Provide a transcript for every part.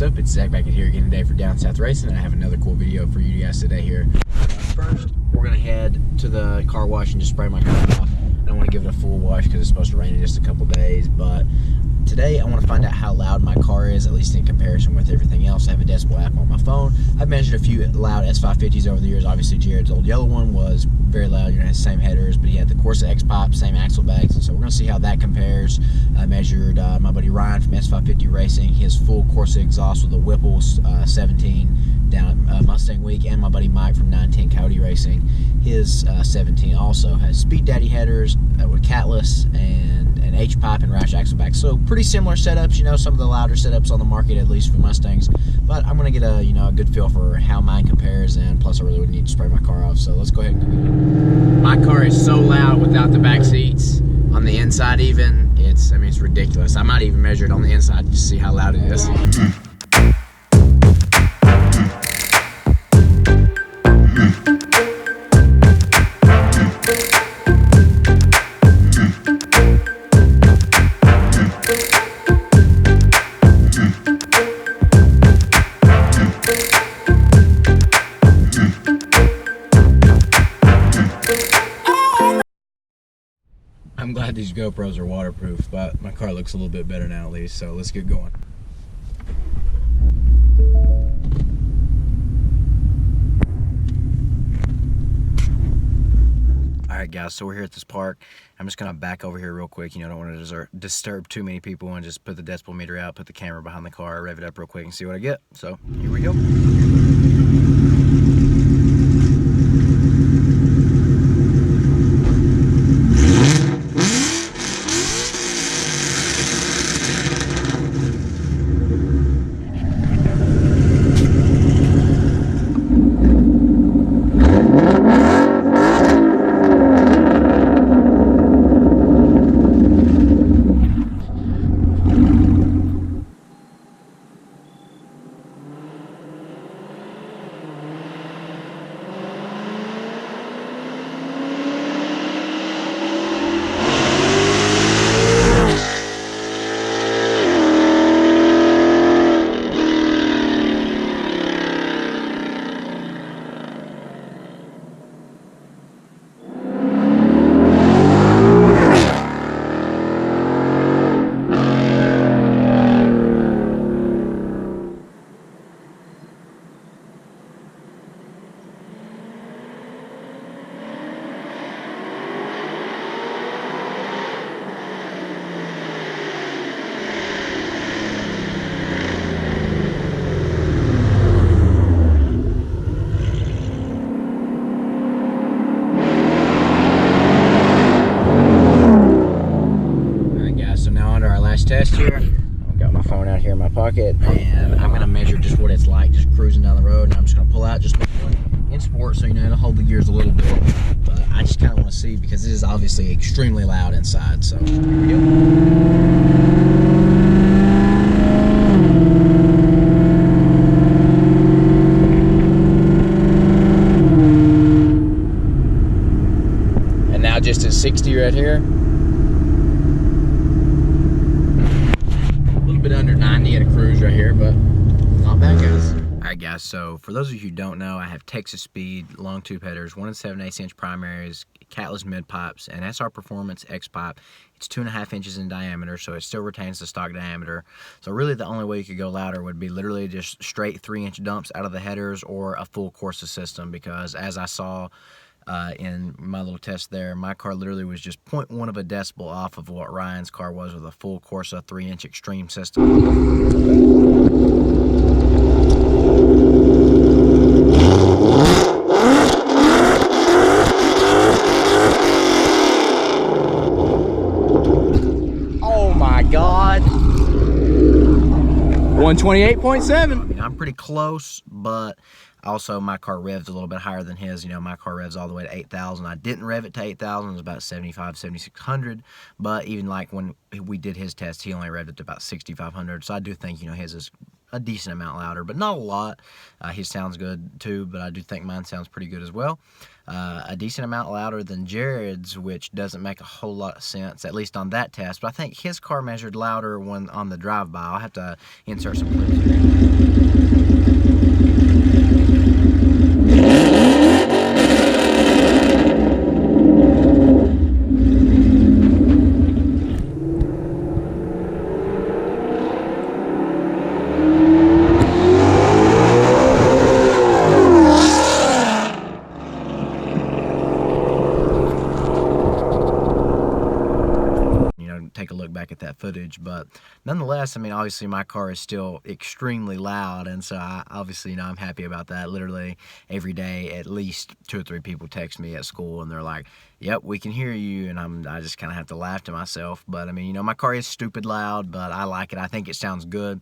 up? It's Zach back here again today for Down South Racing, and I have another cool video for you guys today here. First, we're gonna head to the car wash and just spray my car off. I don't want to give it a full wash because it's supposed to rain in just a couple days, but today I want to find out how loud my car is, at least in comparison with everything else. I have a decibel app on my phone. I've measured a few loud S550s over the years. Obviously Jared's old yellow one was very loud, you know, has the same headers, but he had the CORSA X pipe, same axle bags, and so we're going to see how that compares. I measured my buddy Ryan from S550 Racing, his full CORSA exhaust with a Whipple 17 down at Mustang Week, and my buddy Mike from 910 Coyote Racing, his 17 also has Speed Daddy headers with catless and an H pipe and rash axle back. So pretty similar setups, you know, some of the louder setups on the market, at least for Mustangs. But I'm gonna get a a good feel for how mine compares, and plus I really would need to spray my car off. So let's go ahead and go get it. My car is so loud without the back seats. On the inside even, it's ridiculous. I might even measure it on the inside just to see how loud it is. I'm glad these GoPros are waterproof, but my car looks a little bit better now at least, so let's get going. Alright guys, so we're here at this park. I'm just going to back over here real quick, don't want to disturb too many people, and just put the decibel meter out, put the camera behind the car, rev it up real quick and see what I get. So, here we go. Test here. I've got my phone out here in my pocket, and I'm gonna measure just what it's like just cruising down the road, and I'm just gonna pull out just in sport, so it'll hold the gears a little bit, but I just kind of want to see, because it is obviously extremely loud inside. So here we go. And now just at 60 right here. Under 90 at a cruise right here, but not bad, guys. Alright guys, so for those of you who don't know, I have Texas Speed long tube headers, 1 7/8 inch primaries, catless mid pipes, and SR Performance X pipe. It's 2.5 inches in diameter, so it still retains the stock diameter. So really the only way you could go louder would be literally just straight 3-inch dumps out of the headers, or a full CORSA system, because as I saw in my little test there, my car literally was just 0.1 of a decibel off of what Ryan's car was with a full CORSA 3-inch extreme system. Oh my God. 128.7. I'm pretty close, but also my car revs a little bit higher than his. My car revs all the way to 8,000. I didn't rev it to 8,000. It was about 7,600. But even like when we did his test, he only revved it to about 6,500. So I do think, his is a decent amount louder, but not a lot. His sounds good too, but I do think mine sounds pretty good as well. A decent amount louder than Jared's, which doesn't make a whole lot of sense, at least on that test. But I think his car measured louder when on the drive-by. I'll have to insert some clips here. Take a look back at that footage, but nonetheless, I mean, obviously my car is still extremely loud, and so I'm happy about that. Literally every day at least 2 or 3 people text me at school and they're like, yep, we can hear you, and I just kind of have to laugh to myself. But I mean, my car is stupid loud, but I like it. I think it sounds good.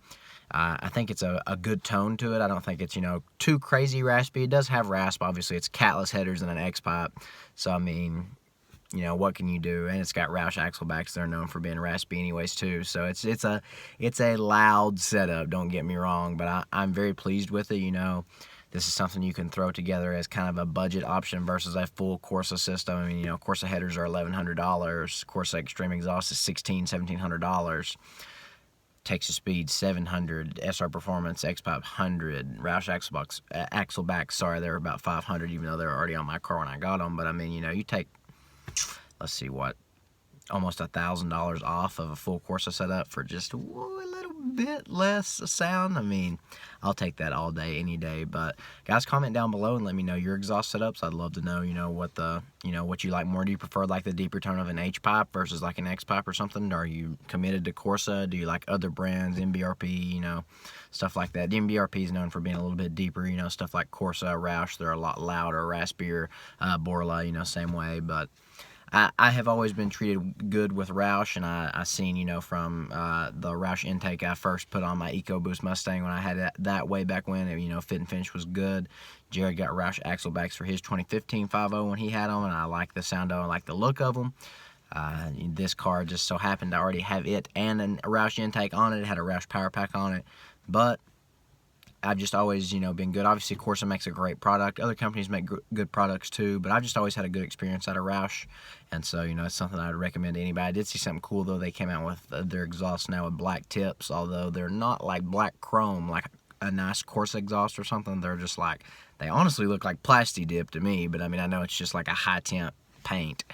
I think it's a good tone to it. I don't think it's, too crazy raspy. It does have rasp, obviously. It's catless headers and an X-pipe, so I mean, what can you do? And it's got Roush axle backs. They're known for being raspy anyways too. So it's a loud setup, don't get me wrong, but I'm very pleased with it. This is something you can throw together as kind of a budget option versus a full CORSA system. I mean, CORSA headers are $1,100. CORSA Extreme Exhaust is $1,700. Texas Speed $700, SR Performance X-Pipe $100, Roush axle backs, sorry, they're about $500, even though they're already on my car when I got them. But I mean, you take, let's see, almost $1,000 off of a full CORSA setup for just a little bit less sound. I mean, I'll take that all day, any day. But guys, comment down below and let me know your exhaust setups. I'd love to know, what you like more. Do you prefer like the deeper tone of an H-pipe versus like an X-pipe or something? Are you committed to CORSA? Do you like other brands, MBRP, stuff like that? The MBRP is known for being a little bit deeper, stuff like CORSA, Roush, they're a lot louder, raspier, Borla, same way. But I have always been treated good with Roush, and I seen, from the Roush intake I first put on my EcoBoost Mustang when I had that way back when, fit and finish was good. Jared got Roush axle backs for his 2015 5.0 when he had them, and I like the sound of them, I like the look of them. This car just so happened to already have it and a Roush intake on it. It had a Roush power pack on it, but I've just always, been good. Obviously, CORSA makes a great product. Other companies make good products too, but I've just always had a good experience out of Roush, and so, it's something I would recommend to anybody. I did see something cool, though. They came out with their exhaust now with black tips, although they're not like black chrome, like a nice CORSA exhaust or something. They're just like, they honestly look like plasti dip to me, but I mean, I know it's just like a high temp paint.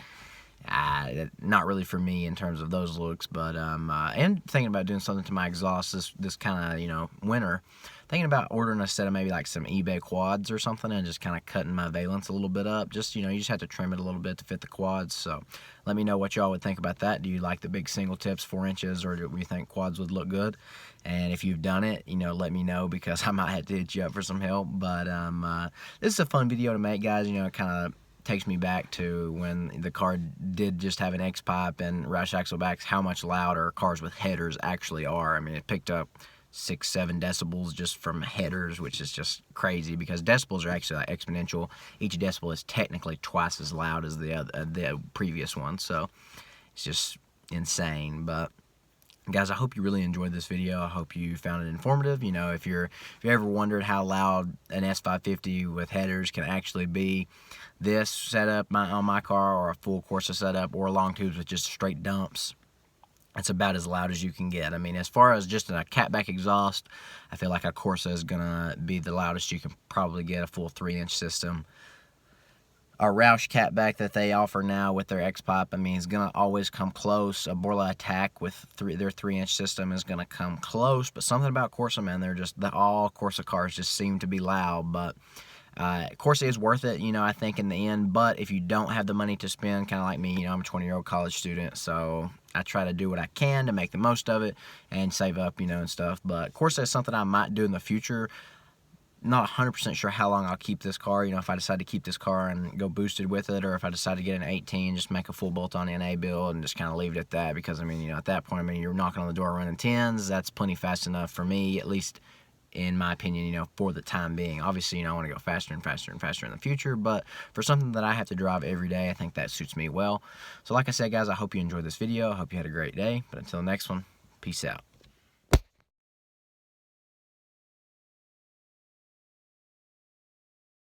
Not really for me in terms of those looks, but and thinking about doing something to my exhaust this kind of winter. Thinking about ordering a set of maybe like some eBay quads or something and just kind of cutting my valence a little bit up. Just, you just have to trim it a little bit to fit the quads. So let me know what y'all would think about that. Do you like the big single tips, 4 inches, or do you think quads would look good? And if you've done it, let me know, because I might have to hit you up for some help. But this is a fun video to make, guys. It kind of takes me back to when the car did just have an X-pipe and Roush axle backs, how much louder cars with headers actually are. I mean, it picked up 6-7 decibels just from headers, which is just crazy, because decibels are actually like exponential. Each decibel is technically twice as loud as the previous one, so it's just insane. But guys, I hope you really enjoyed this video. I hope you found it informative. If you ever wondered how loud an S550 with headers can actually be, this setup on my car, or a full CORSA setup, or long tubes with just straight dumps, it's about as loud as you can get. I mean, as far as just a catback exhaust, I feel like a CORSA is going to be the loudest you can probably get, a full 3-inch system. A Roush catback that they offer now with their X-pipe, I mean, is going to always come close. A Borla Attack with their 3-inch system is going to come close. But something about CORSA, man, all CORSA cars just seem to be loud. But CORSA is worth it, I think, in the end. But if you don't have the money to spend, kind of like me, I'm a 20-year-old college student, so I try to do what I can to make the most of it and save up, and stuff. But CORSA is something I might do in the future. Not 100% sure how long I'll keep this car, if I decide to keep this car and go boosted with it, or if I decide to get an 18, just make a full bolt-on NA build and just kind of leave it at that. Because, I mean, at that point, you're knocking on the door running 10s. That's plenty fast enough for me, at least in my opinion, for the time being. Obviously, I want to go faster and faster and faster in the future, but for something that I have to drive every day, I think that suits me well. So like I said, guys, I hope you enjoyed this video. I hope you had a great day, but until the next one, peace out.